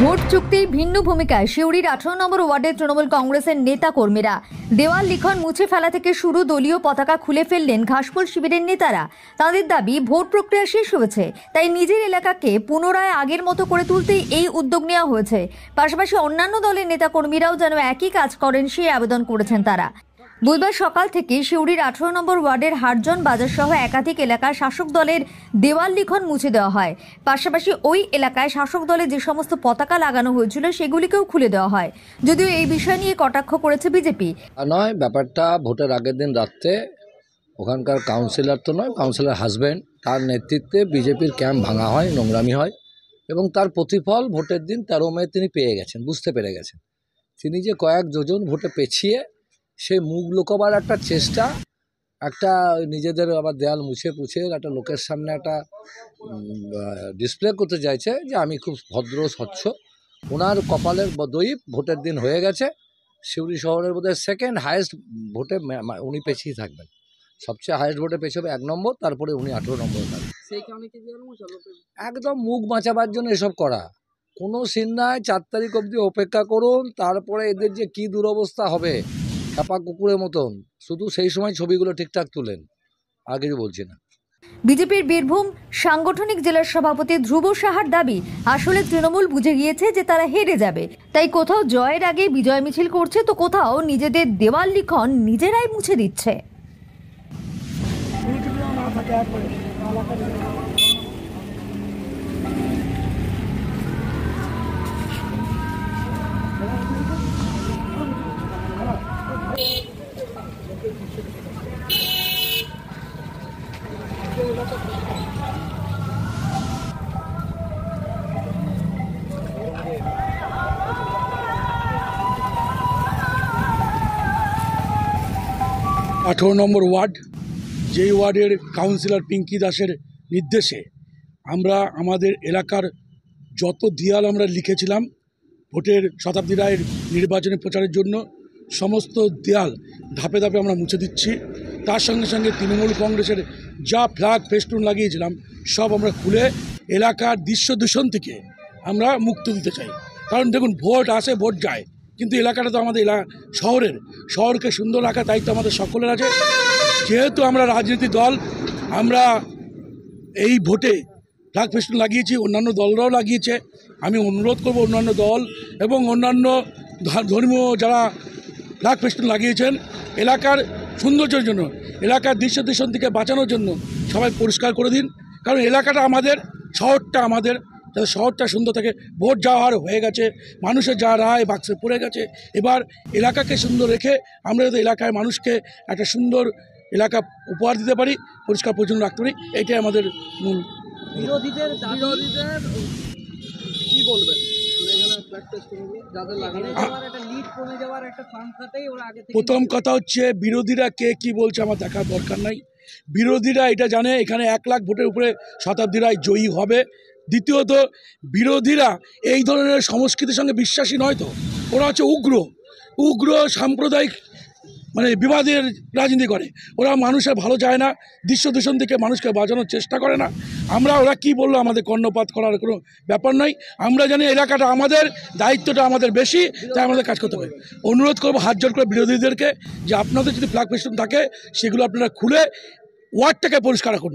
Vote চুক্তি ভিন্ন ভূমিকায় সিউড়ির 18 নম্বর ওয়ার্ডের তৃণমূল কংগ্রেসের নেতা কর্মীরা দেওয়াল লিখন মুছে ফেলা থেকে শুরু দলীয় পতাকা খুলে ফেললেন ঘাসফুল শিবিরের নেতারা। তাদের দাবি ভোট প্রক্রিয়া শেষ হয়েছে, তাই নিজের এলাকাকে পুনরায় আগের মতো করে তুলতেই এই উদ্যোগ নেওয়া হয়েছে। পাশাপাশি অন্যান্য দলের নেতা কর্মীরাও যেন একই কাজ করেন সেই আবেদন করেছেন তারা। বুধবার সকাল থেকে সিউড়ির 18 নম্বর ওয়ার্ডের হারজন বাজার সহ একাধিক এলাকায় শাসক দলের দেওয়াল লিখন মুছে দেওয়া হয়। পাশাপাশি ওই এলাকায় শাসক দলের যে সমস্ত পতাকা লাগানো হয়েছিল সেগুলিকেও খুলে দেওয়া হয়। যদিও এই বিষয় নিয়ে কটাক্ষ করেছে বিজেপি। নয়, ব্যাপারটা ভোটের আগের দিন রাত্রে ওখানকার কাউন্সিলর তো নয়, কাউন্সিলর হাজব্যান্ড তার নেতৃত্বে বিজেপির ক্যাম্প ভাঙা হয়, নোংরামি হয় এবং তার প্রতিফল ভোটের দিন 13 মে তিনি পেয়ে গেছেন, বুঝতে পেরে গেছেন। তিনি যে কয়েক যোজন ভোটে পেছিয়ে সে মুখ লুকোবার একটা চেষ্টা, একটা নিজেদের আবার দেয়াল মুছে পুছে একটা লোকের সামনে একটা ডিসপ্লে করতে চাইছে যে আমি খুব ভদ্র স্বচ্ছ। ওনার কপালের দৈব ভোটের দিন হয়ে গেছে। সিউড়ি শহরের বোধহয় সেকেন্ড হাইয়েস্ট ভোটে উনি পেছিয়ে থাকবেন, সবচেয়ে হাইয়েস্ট ভোটে পেছাবে 1 নম্বর, তারপরে উনি 18 নম্বরে থাকবেন। একদম মুখ বাঁচাবার জন্য এসব করা, কোনো সিন নাই। 4 তারিখ অবধি অপেক্ষা করুন, তারপরে এদের যে কী দুরবস্থা হবে খেপা কুকুরের মতন, শুধু সেই সময় ছবিগুলো ঠিকঠাক তুলেন, আর কিছু বলছি না। বিজেপির বীরভূম সাংগঠনিক জেলার সভাপতি ধ্রুব সাহার দাবি, আসলে তৃণমূল বুঝে গিয়েছে যে তারা হেরে যাবে, তাই কোথাও জয়ের আগে বিজয় মিছিল করছে, তো কোথাও নিজেদের দেওয়াল লিখন নিজেরাই মুছে দিচ্ছে। 18 নম্বর ওয়ার্ড, যেই ওয়ার্ডের কাউন্সিলর পিঙ্কি দাসের নির্দেশে আমরা আমাদের এলাকার যত দেয়াল আমরা লিখেছিলাম ভোটের শতাব্দী রায়ের নির্বাচনী প্রচারের জন্য, সমস্ত দেয়াল ধাপে ধাপে আমরা মুছে দিচ্ছি। তার সঙ্গে সঙ্গে তৃণমূল কংগ্রেসের যা ফ্ল্যাগ ফেস্টুন লাগিয়েছিলাম সব আমরা খুলে এলাকার দৃশ্য দূষণ থেকে আমরা মুক্ত দিতে চাই। কারণ দেখুন, ভোট আসে ভোট যায়, কিন্তু এলাকাটা তো আমাদের শহরকে সুন্দর রাখার দায়িত্ব আমাদের সকলের আছে। যেহেতু আমরা রাজনীতি দল, আমরা এই ভোটে ফ্ল্যাগ ফেস্টুন লাগিয়েছি, অন্যান্য দলরাও লাগিয়েছে। আমি অনুরোধ করব অন্যান্য দল এবং অন্যান্য ধর্মীয় যারা ফ্ল্যাগ ফেস্টুন লাগিয়েছেন, এলাকার সৌন্দর্যের জন্য, এলাকার দৃশ্য দূষণ থেকে বাঁচানোর জন্য সবাই পরিষ্কার করে দিন। কারণ এলাকাটা আমাদের, শহরটা আমাদের, যাতে শহরটা সুন্দর থাকে। ভোট যাওয়ার হয়ে গেছে, মানুষের যা রায় বাক্সে পড়ে গেছে, এবার এলাকাকে সুন্দর রেখে আমরা যাতে এলাকায় মানুষকে একটা সুন্দর এলাকা উপহার দিতে পারি, পরিষ্কার পরিচ্ছন্ন রাখতে পারি, এটাই আমাদের মূল। বিরোধীদের কি বলবেন? প্রথম কথা হচ্ছে, বিরোধীরা কে কি বলছে আমার দেখার দরকার নাই। বিরোধীরা এটা জানে এখানে 1 লাখ ভোটের উপরে শতাব্দী রায় জয়ী হবে। দ্বিতীয়ত, বিরোধীরা এই ধরনের সংস্কৃতির সঙ্গে বিশ্বাসী নয়, তো ওরা হচ্ছে উগ্র সাম্প্রদায়িক বিবাদের রাজনীতি করে। ওরা মানুষের ভালো চায় না, দৃশ্য দূষণ থেকে মানুষকে বাঁচানোর চেষ্টা করে না। ওরা কি বললো আমাদের কর্ণপাত করার কোনো ব্যাপার নয়। আমরা জানি এলাকাটা আমাদের, দায়িত্বটা আমাদের বেশি, তাই আমাদের কাজ করতে হবে। অনুরোধ করবো হাত জোড় করে বিরোধীদেরকে যে আপনাদের যদি ফ্ল্যাগ ফেস্টুন থাকে সেগুলো আপনারা খুলে ওয়ার্ডটাকে পরিষ্কার রাখুন,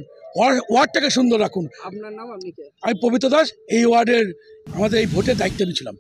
ওয়ার্ডটাকে সুন্দর রাখুন। আপনার নাম? আপনি কে? আমি পবিত্র দাস, এই ওয়ার্ডের আমাদের এই ভোটের দায়িত্ব নিয়েছিলাম।